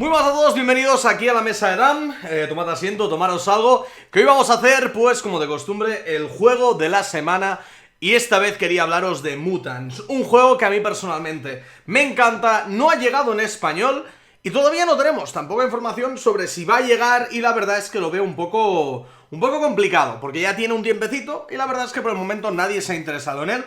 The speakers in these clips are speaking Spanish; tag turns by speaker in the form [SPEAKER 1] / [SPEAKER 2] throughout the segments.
[SPEAKER 1] Muy buenas a todos, bienvenidos aquí a la mesa de Dan. Tomad asiento, tomaros algo. Que hoy vamos a hacer, pues como de costumbre, el juego de la semana. Y esta vez quería hablaros de Mutants, un juego que a mí personalmente me encanta, no ha llegado en español y todavía no tenemos tampoco información sobre si va a llegar, y la verdad es que lo veo un poco complicado, porque ya tiene un tiempecito y la verdad es que por el momento nadie se ha interesado en él.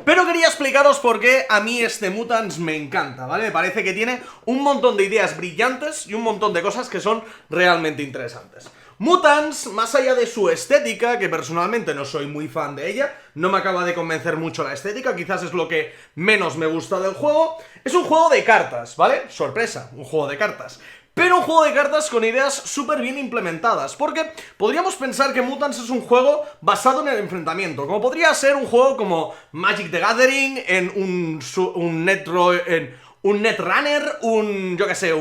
[SPEAKER 1] Pero quería explicaros por qué a mí este Mutants me encanta, ¿vale? Me parece que tiene un montón de ideas brillantes y un montón de cosas que son realmente interesantes. Mutants, más allá de su estética, que personalmente no soy muy fan de ella, no me acaba de convencer mucho la estética, quizás es lo que menos me gusta del juego, es un juego de cartas, ¿vale? Sorpresa, un juego de cartas. Pero un juego de cartas con ideas súper bien implementadas, porque podríamos pensar que Mutants es un juego basado en el enfrentamiento, como podría ser un juego como Magic the Gathering, en un Netrunner, yo qué sé,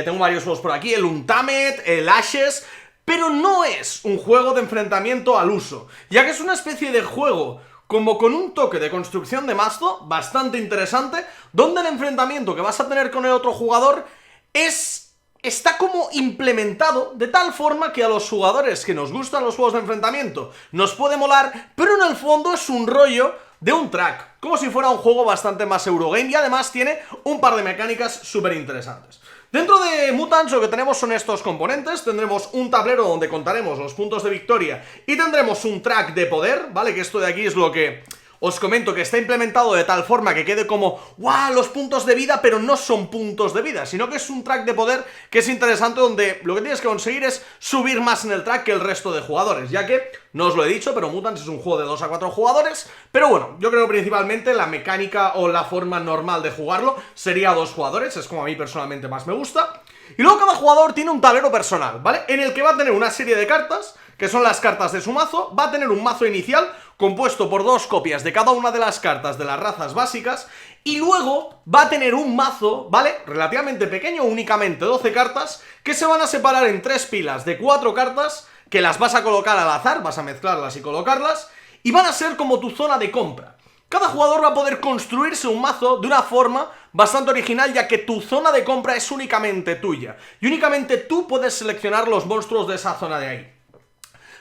[SPEAKER 1] tengo varios juegos por aquí, el Untamed, el Ashes, pero no es un juego de enfrentamiento al uso, ya que es una especie de juego como con un toque de construcción de mazo bastante interesante, donde el enfrentamiento que vas a tener con el otro jugador está como implementado de tal forma que a los jugadores que nos gustan los juegos de enfrentamiento nos puede molar, pero en el fondo es un rollo de un track, como si fuera un juego bastante más Eurogame, y además tiene un par de mecánicas súper interesantes. Dentro de Mutants lo que tenemos son estos componentes, tendremos un tablero donde contaremos los puntos de victoria y tendremos un track de poder, ¿vale? Que esto de aquí es lo que os comento, que está implementado de tal forma que quede como ¡guau! Los puntos de vida, pero no son puntos de vida, sino que es un track de poder que es interesante, donde lo que tienes que conseguir es subir más en el track que el resto de jugadores, ya que, no os lo he dicho, pero Mutants es un juego de 2 a 4 jugadores, pero bueno, yo creo que principalmente la mecánica o la forma normal de jugarlo sería a 2 jugadores, es como a mí personalmente más me gusta. Y luego cada jugador tiene un tablero personal, ¿vale? En el que va a tener una serie de cartas, que son las cartas de su mazo, va a tener un mazo inicial compuesto por 2 copias de cada una de las cartas de las razas básicas, y luego va a tener un mazo, ¿vale? Relativamente pequeño, únicamente 12 cartas, que se van a separar en 3 pilas de 4 cartas, que las vas a colocar al azar, vas a mezclarlas y colocarlas, y van a ser como tu zona de compra. Cada jugador va a poder construirse un mazo de una forma bastante original, ya que tu zona de compra es únicamente tuya, y únicamente tú puedes seleccionar los monstruos de esa zona de ahí.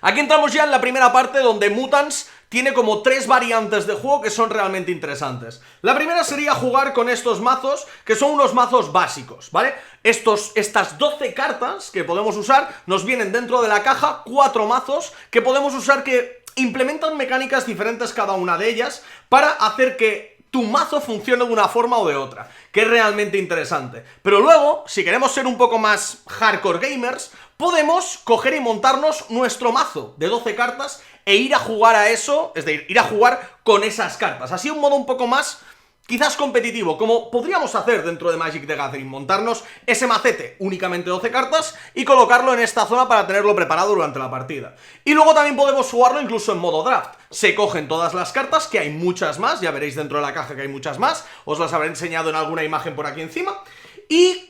[SPEAKER 1] Aquí entramos ya en la primera parte, donde Mutants tiene como 3 variantes de juego que son realmente interesantes. La primera sería jugar con estos mazos, que son unos mazos básicos, ¿vale? Estas 12 cartas que podemos usar, nos vienen dentro de la caja 4 mazos que podemos usar, que implementan mecánicas diferentes cada una de ellas para hacer que tu mazo funcione de una forma o de otra, que es realmente interesante. Pero luego, si queremos ser un poco más hardcore gamers, podemos coger y montarnos nuestro mazo de 12 cartas e ir a jugar a eso, es decir, ir a jugar con esas cartas. Así un modo un poco más, quizás competitivo, como podríamos hacer dentro de Magic the Gathering, montarnos ese macete, únicamente 12 cartas, y colocarlo en esta zona para tenerlo preparado durante la partida. Y luego también podemos jugarlo incluso en modo draft. Se cogen todas las cartas, que hay muchas más, ya veréis dentro de la caja que hay muchas más, os las habré enseñado en alguna imagen por aquí encima, y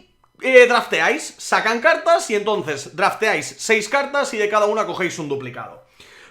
[SPEAKER 1] drafteáis, sacan cartas y entonces drafteáis 6 cartas y de cada una cogéis un duplicado.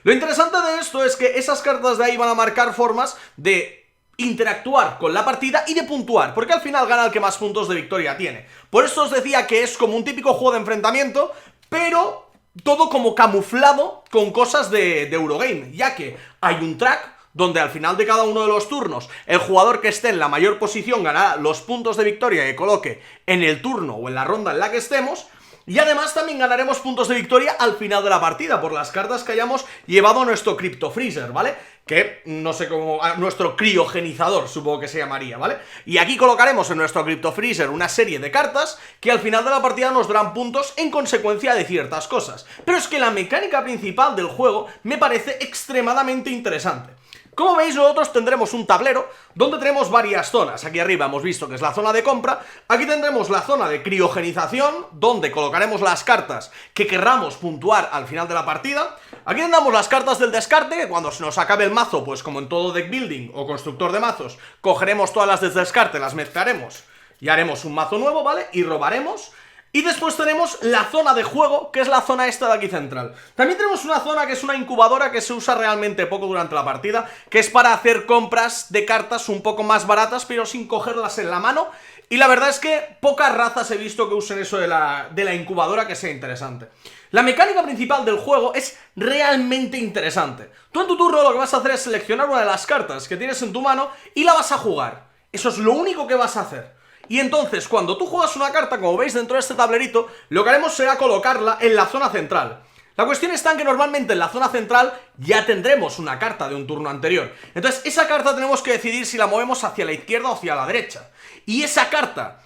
[SPEAKER 1] Lo interesante de esto es que esas cartas de ahí van a marcar formas de interactuar con la partida y de puntuar, porque al final gana el que más puntos de victoria tiene. Por eso os decía que es como un típico juego de enfrentamiento, pero todo como camuflado con cosas de Eurogame, ya que hay un track donde al final de cada uno de los turnos el jugador que esté en la mayor posición ganará los puntos de victoria que coloque en el turno o en la ronda en la que estemos, y además también ganaremos puntos de victoria al final de la partida por las cartas que hayamos llevado a nuestro Crypto Freezer, ¿vale? Que no sé cómo, nuestro criogenizador supongo que se llamaría, ¿vale? Y aquí colocaremos en nuestro Crypto Freezer una serie de cartas que al final de la partida nos darán puntos en consecuencia de ciertas cosas. Pero es que la mecánica principal del juego me parece extremadamente interesante. Como veis, nosotros tendremos un tablero donde tenemos varias zonas. Aquí arriba hemos visto que es la zona de compra. Aquí tendremos la zona de criogenización, donde colocaremos las cartas que querramos puntuar al final de la partida. Aquí tendremos las cartas del descarte, que cuando se nos acabe el mazo, pues como en todo deck building o constructor de mazos, cogeremos todas las del descarte, las mezclaremos y haremos un mazo nuevo, ¿vale? Y robaremos. Y después tenemos la zona de juego, que es la zona esta de aquí central. También tenemos una zona que es una incubadora que se usa realmente poco durante la partida, que es para hacer compras de cartas un poco más baratas, pero sin cogerlas en la mano. Y la verdad es que pocas razas he visto que usen eso de la incubadora que sea interesante. La mecánica principal del juego es realmente interesante. Tú en tu turno lo que vas a hacer es seleccionar una de las cartas que tienes en tu mano y la vas a jugar. Eso es lo único que vas a hacer. Y entonces, cuando tú juegas una carta, como veis dentro de este tablerito, lo que haremos será colocarla en la zona central. La cuestión está en que normalmente en la zona central ya tendremos una carta de un turno anterior. Entonces, esa carta tenemos que decidir si la movemos hacia la izquierda o hacia la derecha. Y esa carta,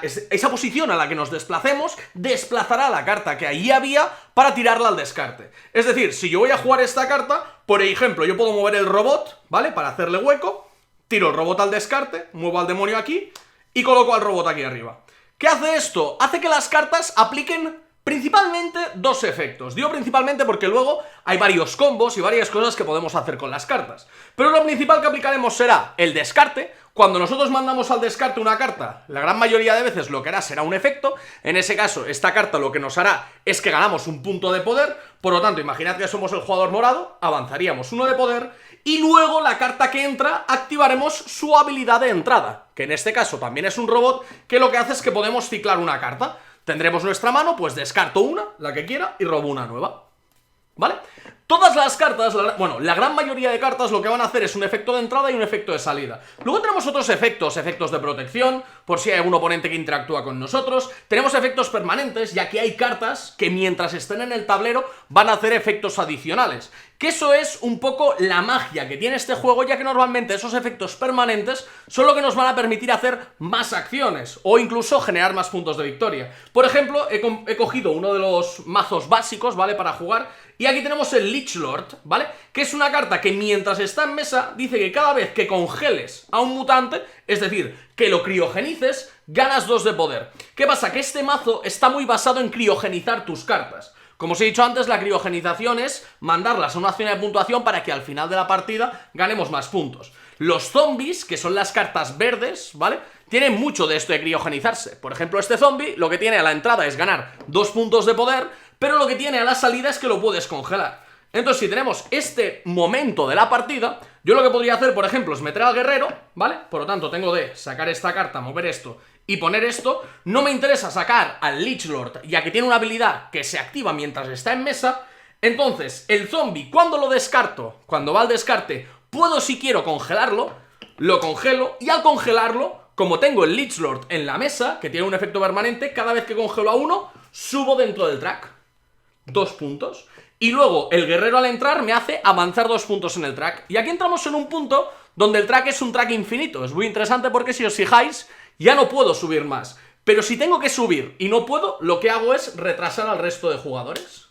[SPEAKER 1] esa posición a la que nos desplacemos, desplazará la carta que ahí había para tirarla al descarte. Es decir, si yo voy a jugar esta carta, por ejemplo, yo puedo mover el robot, ¿vale? Para hacerle hueco, tiro el robot al descarte, muevo al demonio aquí y coloco al robot aquí arriba. ¿Qué hace esto? Hace que las cartas apliquen principalmente dos efectos. Digo principalmente porque luego hay varios combos y varias cosas que podemos hacer con las cartas. Pero lo principal que aplicaremos será el descarte. Cuando nosotros mandamos al descarte una carta, la gran mayoría de veces lo que hará será un efecto. En ese caso, esta carta lo que nos hará es que ganamos un punto de poder. Por lo tanto, imaginad que somos el jugador morado, avanzaríamos uno de poder y luego la carta que entra activaremos su habilidad de entrada, que en este caso también es un robot, que lo que hace es que podemos ciclar una carta. Tendremos nuestra mano, pues descarto una, la que quiera, y robo una nueva, ¿vale? Todas las cartas, bueno, la gran mayoría de cartas lo que van a hacer es un efecto de entrada y un efecto de salida. Luego tenemos otros efectos de protección, por si hay algún oponente que interactúa con nosotros. Tenemos efectos permanentes, ya que hay cartas que mientras estén en el tablero van a hacer efectos adicionales. Que eso es un poco la magia que tiene este juego, ya que normalmente esos efectos permanentes son lo que nos van a permitir hacer más acciones, o incluso generar más puntos de victoria. Por ejemplo, he cogido uno de los mazos básicos, ¿vale? Para jugar, y aquí tenemos el Lich Lord, ¿vale? Que es una carta que mientras está en mesa, dice que cada vez que congeles a un mutante, es decir, que lo criogenices, ganas 2 de poder. ¿Qué pasa? Que este mazo está muy basado en criogenizar tus cartas. Como os he dicho antes, la criogenización es mandarlas a una zona de puntuación para que al final de la partida ganemos más puntos. Los zombies, que son las cartas verdes, ¿vale? Tienen mucho de esto de criogenizarse. Por ejemplo, este zombie lo que tiene a la entrada es ganar 2 puntos de poder, pero lo que tiene a la salida es que lo puedes congelar. Entonces, si tenemos este momento de la partida, yo lo que podría hacer, por ejemplo, es meter al guerrero, ¿vale? Por lo tanto, tengo de sacar esta carta, mover esto y poner esto. No me interesa sacar al Lich Lord, ya que tiene una habilidad que se activa mientras está en mesa. Entonces, el zombie, cuando lo descarto, cuando va al descarte, puedo, si quiero, congelarlo, lo congelo, y al congelarlo, como tengo el Lich Lord en la mesa, que tiene un efecto permanente, cada vez que congelo a uno, subo dentro del track 2 puntos. Y luego el guerrero al entrar me hace avanzar 2 puntos en el track. Y aquí entramos en un punto donde el track es un track infinito. Es muy interesante porque si os fijáis, ya no puedo subir más. Pero si tengo que subir y no puedo, lo que hago es retrasar al resto de jugadores.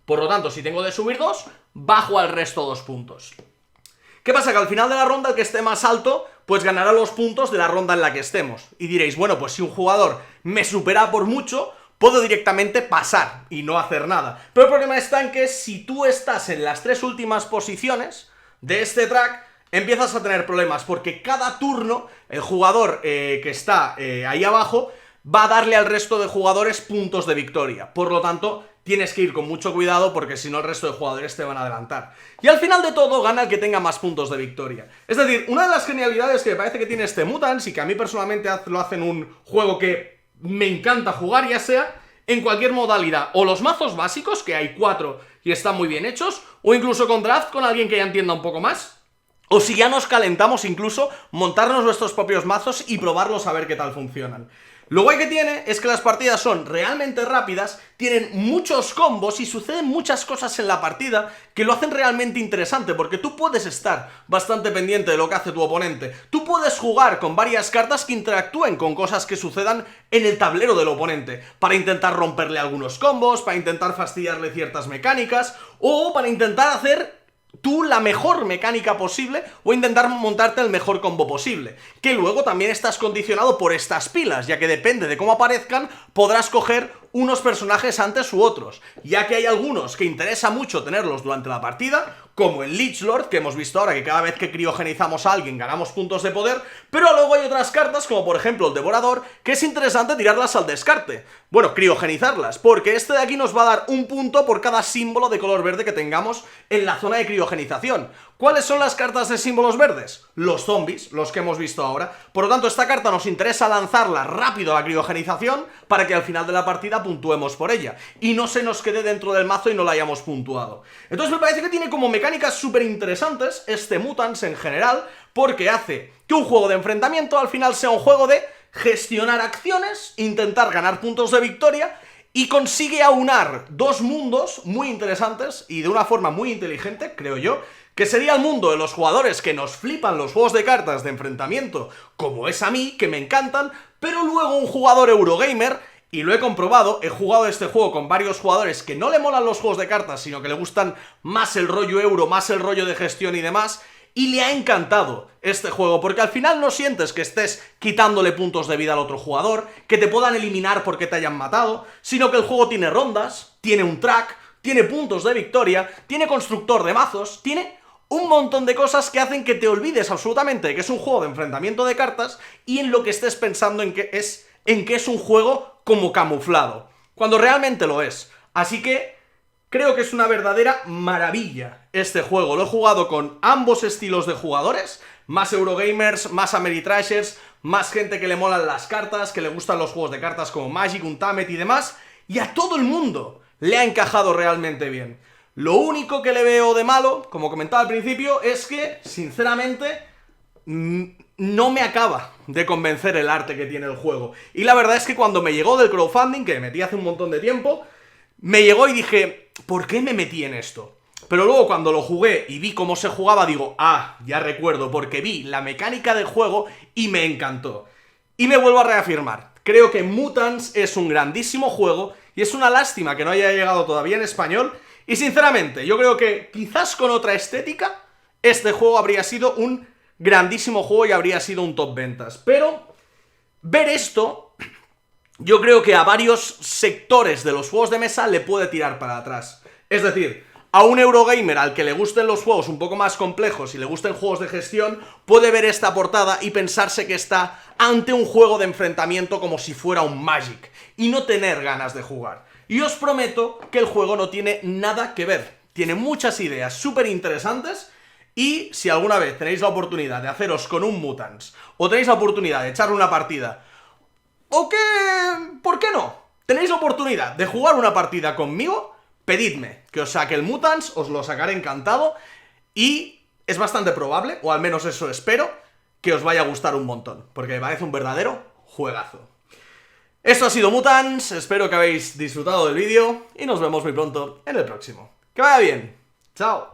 [SPEAKER 1] Por lo tanto, si tengo de subir 2, bajo al resto 2 puntos. ¿Qué pasa? Que al final de la ronda el que esté más alto, pues ganará los puntos de la ronda en la que estemos. Y diréis, bueno, pues si un jugador me supera por mucho, puedo directamente pasar y no hacer nada. Pero el problema está en que si tú estás en las 3 últimas posiciones de este track, empiezas a tener problemas, porque cada turno el jugador que está ahí abajo va a darle al resto de jugadores puntos de victoria. Por lo tanto, tienes que ir con mucho cuidado porque si no el resto de jugadores te van a adelantar. Y al final de todo gana el que tenga más puntos de victoria. Es decir, una de las genialidades que me parece que tiene este Mutants y que a mí personalmente lo hace en un juego que me encanta jugar, ya sea en cualquier modalidad, o los mazos básicos, que hay 4 y están muy bien hechos, o incluso con draft con alguien que ya entienda un poco más. O si ya nos calentamos, incluso montarnos nuestros propios mazos y probarlos a ver qué tal funcionan. Lo guay que tiene es que las partidas son realmente rápidas, tienen muchos combos y suceden muchas cosas en la partida que lo hacen realmente interesante, porque tú puedes estar bastante pendiente de lo que hace tu oponente. Tú puedes jugar con varias cartas que interactúen con cosas que sucedan en el tablero del oponente, para intentar romperle algunos combos, para intentar fastidiarle ciertas mecánicas, o para intentar hacer tú la mejor mecánica posible o intentar montarte el mejor combo posible, que luego también estás condicionado por estas pilas, ya que depende de cómo aparezcan podrás coger unos personajes antes u otros, ya que hay algunos que interesa mucho tenerlos durante la partida, como el Lich Lord, que hemos visto ahora que cada vez que criogenizamos a alguien ganamos puntos de poder, pero luego hay otras cartas, como por ejemplo el Devorador, que es interesante tirarlas al descarte. Bueno, criogenizarlas, porque este de aquí nos va a dar un punto por cada símbolo de color verde que tengamos en la zona de criogenización. ¿Cuáles son las cartas de símbolos verdes? Los zombies, los que hemos visto ahora. Por lo tanto, esta carta nos interesa lanzarla rápido a la criogenización para que al final de la partida puntuemos por ella y no se nos quede dentro del mazo y no la hayamos puntuado. Entonces me parece que tiene como mecánicas súper interesantes este Mutants en general, porque hace que un juego de enfrentamiento al final sea un juego de gestionar acciones, intentar ganar puntos de victoria, y consigue aunar dos mundos muy interesantes y de una forma muy inteligente, creo yo, que sería el mundo de los jugadores que nos flipan los juegos de cartas de enfrentamiento, como es a mí, que me encantan, pero luego un jugador Eurogamer, y lo he comprobado, he jugado este juego con varios jugadores que no le molan los juegos de cartas, sino que le gustan más el rollo euro, más el rollo de gestión y demás, y le ha encantado este juego, porque al final no sientes que estés quitándole puntos de vida al otro jugador, que te puedan eliminar porque te hayan matado, sino que el juego tiene rondas, tiene un track, tiene puntos de victoria, tiene constructor de mazos, tiene un montón de cosas que hacen que te olvides absolutamente de que es un juego de enfrentamiento de cartas y en lo que estés pensando en que es un juego como camuflado, cuando realmente lo es. Así que creo que es una verdadera maravilla este juego. Lo he jugado con ambos estilos de jugadores, más Eurogamers, más Ameritrashers, más gente que le molan las cartas, que le gustan los juegos de cartas como Magic, Untamed y demás, y a todo el mundo le ha encajado realmente bien. Lo único que le veo de malo, como comentaba al principio, es que, sinceramente, no me acaba de convencer el arte que tiene el juego. Y la verdad es que cuando me llegó del crowdfunding, que me metí hace un montón de tiempo, me llegó y dije, ¿por qué me metí en esto? Pero luego cuando lo jugué y vi cómo se jugaba, digo, ya recuerdo, porque vi la mecánica del juego y me encantó. Y me vuelvo a reafirmar, creo que Mutants es un grandísimo juego y es una lástima que no haya llegado todavía en español. Y sinceramente, yo creo que quizás con otra estética, este juego habría sido un grandísimo juego y habría sido un top ventas. Pero ver esto, yo creo que a varios sectores de los juegos de mesa le puede tirar para atrás. Es decir, a un Eurogamer al que le gusten los juegos un poco más complejos y le gusten juegos de gestión, puede ver esta portada y pensarse que está ante un juego de enfrentamiento como si fuera un Magic, y no tener ganas de jugar. Y os prometo que el juego no tiene nada que ver. Tiene muchas ideas súper interesantes y si alguna vez tenéis la oportunidad de haceros con un Mutants o tenéis la oportunidad de echarle una partida, o que... ¿por qué no? Tenéis la oportunidad de jugar una partida conmigo, pedidme que os saque el Mutants, os lo sacaré encantado y es bastante probable, o al menos eso espero, que os vaya a gustar un montón, porque me parece un verdadero juegazo. Esto ha sido Mutants, espero que habéis disfrutado del vídeo y nos vemos muy pronto en el próximo. ¡Que vaya bien! ¡Chao!